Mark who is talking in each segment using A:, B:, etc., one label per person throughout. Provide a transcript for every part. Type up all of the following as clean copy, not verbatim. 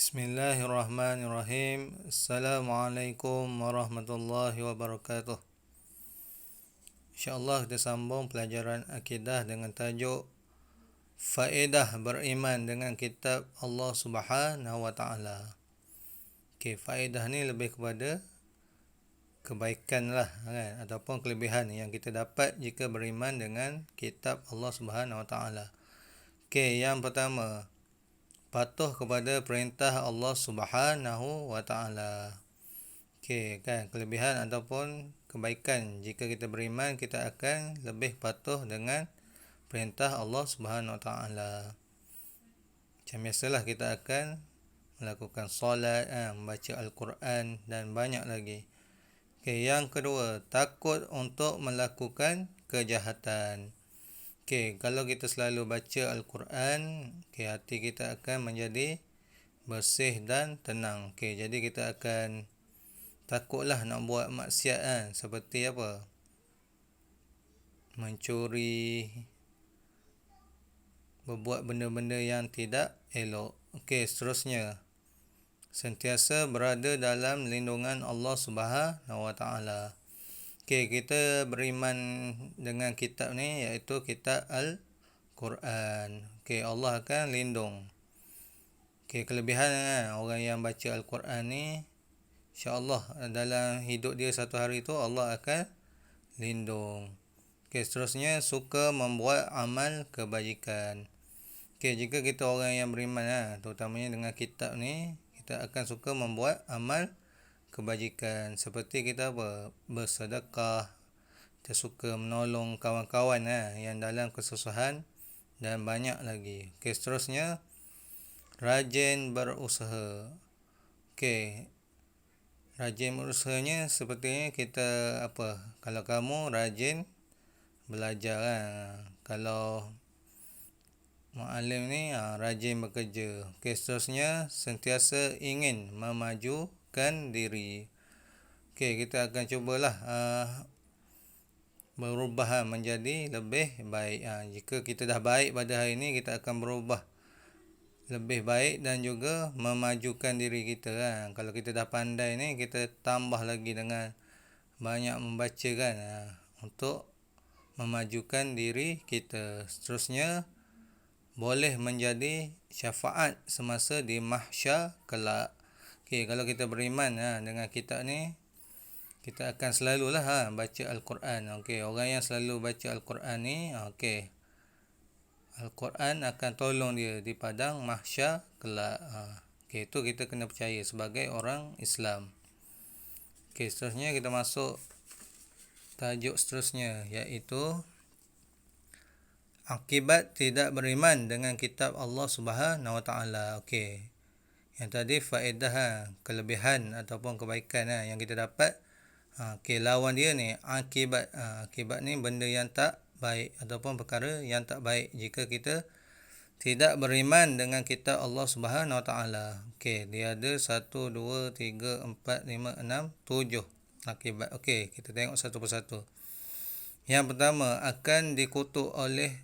A: Bismillahirrahmanirrahim. Assalamualaikum warahmatullahi wabarakatuh. InsyaAllah kita sambung pelajaran akidah dengan tajuk Faedah beriman dengan kitab Allah Subhanahu wa Ta'ala. Faedah ni lebih kepada kebaikan lah kan? Ataupun kelebihan yang kita dapat jika beriman dengan kitab Allah Subhanahu wa Ta'ala. Yang pertama, patuh kepada perintah Allah Subhanahu wa Ta'ala. Kan, kelebihan ataupun kebaikan jika kita beriman, kita akan lebih patuh dengan perintah Allah Subhanahu wa Ta'ala. Macam biasalah kita akan melakukan solat, membaca Al-Quran dan banyak lagi. Yang kedua, takut untuk melakukan kejahatan. Kalau kita selalu baca Al-Quran, hati kita akan menjadi bersih dan tenang. Jadi kita akan takutlah nak buat maksiat, seperti apa? Mencuri, berbuat benda-benda yang tidak elok. Seterusnya, sentiasa berada dalam lindungan Allah Subhanahu wa Ta'ala. Kita beriman dengan kitab ni, iaitu kitab Al-Quran. Allah akan lindung. Kelebihan orang yang baca Al-Quran ni, insyaAllah dalam hidup dia satu hari tu Allah akan lindung. Seterusnya, suka membuat amal kebajikan. Jika kita orang yang beriman, terutamanya dengan kitab ni, kita akan suka membuat amal kebajikan. Seperti kita bersedekah, kita suka menolong kawan-kawan yang dalam kesusahan dan banyak lagi. Seterusnya, rajin berusaha. Rajin berusahanya sepertinya kita kalau kamu rajin belajar, kalau mu'alim ni rajin bekerja. Seterusnya, sentiasa ingin memajukan diri. Kita akan cubalah berubah menjadi lebih baik. Jika kita dah baik pada hari ini, kita akan berubah lebih baik dan juga memajukan diri kita. Kalau kita dah pandai ni, kita tambah lagi dengan banyak membaca untuk memajukan diri kita. Seterusnya, boleh menjadi syafaat semasa di mahsyar kelak. Kalau kita beriman dengan kitab ni, kita akan selalulah baca Al-Quran. Orang yang selalu baca Al-Quran ni, Al-Quran akan tolong dia di padang mahsyar kelak. Itu kita kena percaya sebagai orang Islam. Seterusnya kita masuk tajuk seterusnya, iaitu akibat tidak beriman dengan kitab Allah Subhanahu wa Ta'ala. Yang tadi faedah, kelebihan ataupun kebaikan yang kita dapat. Lawan dia ni akibat. Akibat ni benda yang tak baik ataupun perkara yang tak baik jika kita tidak beriman dengan kitab Allah Subhanahu wa Ta'ala. Dia ada 1, 2, 3, 4, 5, 6, 7 akibat. Kita tengok satu persatu. Yang pertama, akan dikutuk oleh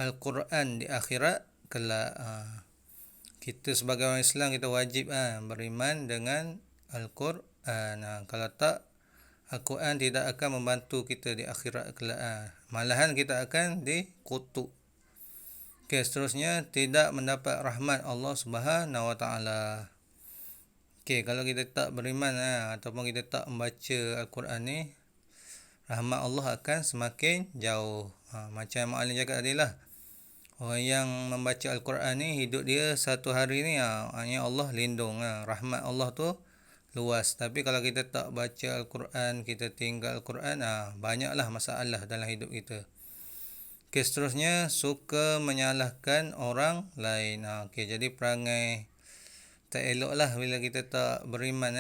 A: Al-Quran di akhirat kelak. Kita sebagai orang Islam, kita wajib beriman dengan Al-Quran. Kalau tak, Al-Quran tidak akan membantu kita di akhirat kelak. Malahan kita akan dikutuk. Seterusnya, tidak mendapat rahmat Allah Subhanahu wa Ta'ala. Kalau kita tak beriman ataupun kita tak membaca Al-Quran ni, rahmat Allah akan semakin jauh. Macam Mu'alim cakap tadi lah, orang yang membaca Al-Quran ni, hidup dia satu hari ni, hanya Allah lindung. Rahmat Allah tu luas. Tapi kalau kita tak baca Al-Quran, kita tinggal Al-Quran, banyaklah masalah dalam hidup kita. Seterusnya, suka menyalahkan orang lain. Jadi perangai tak elok lah bila kita tak beriman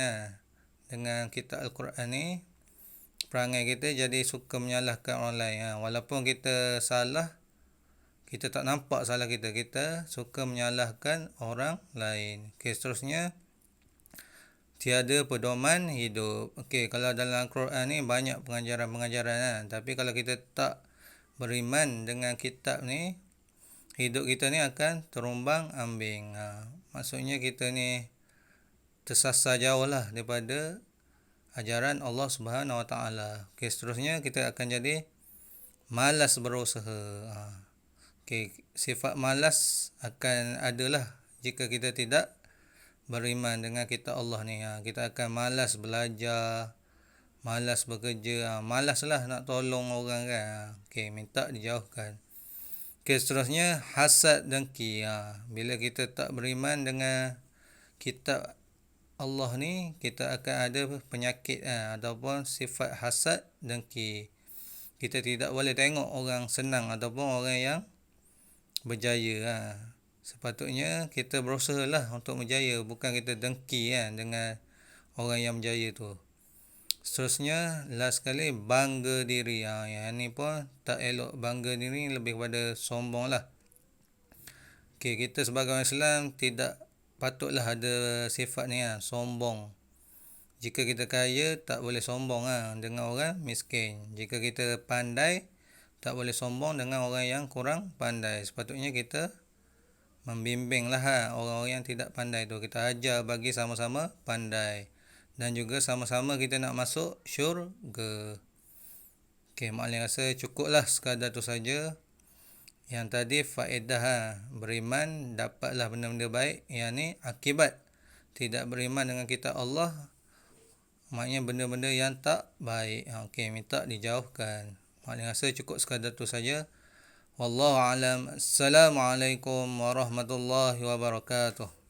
A: dengan kitab Al-Quran ni. Perangai kita jadi suka menyalahkan orang lain. Walaupun kita salah, kita tak nampak salah kita, kita suka menyalahkan orang lain. Seterusnya, tiada pedoman hidup. Kalau dalam Al-Quran ni banyak pengajaran-pengajaran, tapi kalau kita tak beriman dengan kitab ni, hidup kita ni akan terumbang ambing. Maksudnya kita ni tersasar jauh lah daripada ajaran Allah Subhanahu Wa Taala. Okey, seterusnya kita akan jadi malas berusaha. Okey, sifat malas akan adalah jika kita tidak beriman dengan kitab Allah ni. Kita akan malas belajar, malas bekerja, malaslah nak tolong orang kan. Okey, minta dijauhkan. Okey, seterusnya hasad dengki. Bila kita tak beriman dengan kitab Allah ni, kita akan ada penyakit ataupun sifat hasad dengki. Kita tidak boleh tengok orang senang ataupun orang yang berjaya. Sepatutnya kita berusahalah untuk berjaya, bukan kita dengki dengan orang yang berjaya tu. Seterusnya, last sekali, bangga diri. Yang ni pun tak elok. Bangga diri lebih kepada sombong lah. Okay, kita sebagai orang Islam tidak patutlah ada sifat ni sombong. Jika kita kaya, tak boleh sombong dengan orang miskin. Jika kita pandai, tak boleh sombong dengan orang yang kurang pandai. Sepatutnya kita membimbinglah orang-orang yang tidak pandai tu. Kita ajar bagi sama-sama pandai. Dan juga sama-sama kita nak masuk syurga. Okey, Mak Alin rasa cukuplah sekadar tu saja. Yang tadi faedah beriman dapatlah benda-benda baik. Yang ni akibat tidak beriman dengan kitab Allah, maknanya benda-benda yang tak baik. Okey, minta dijauhkan. Mak Alin rasa cukup sekadar tu saja. Wallahu alam. Assalamualaikum warahmatullahi wabarakatuh.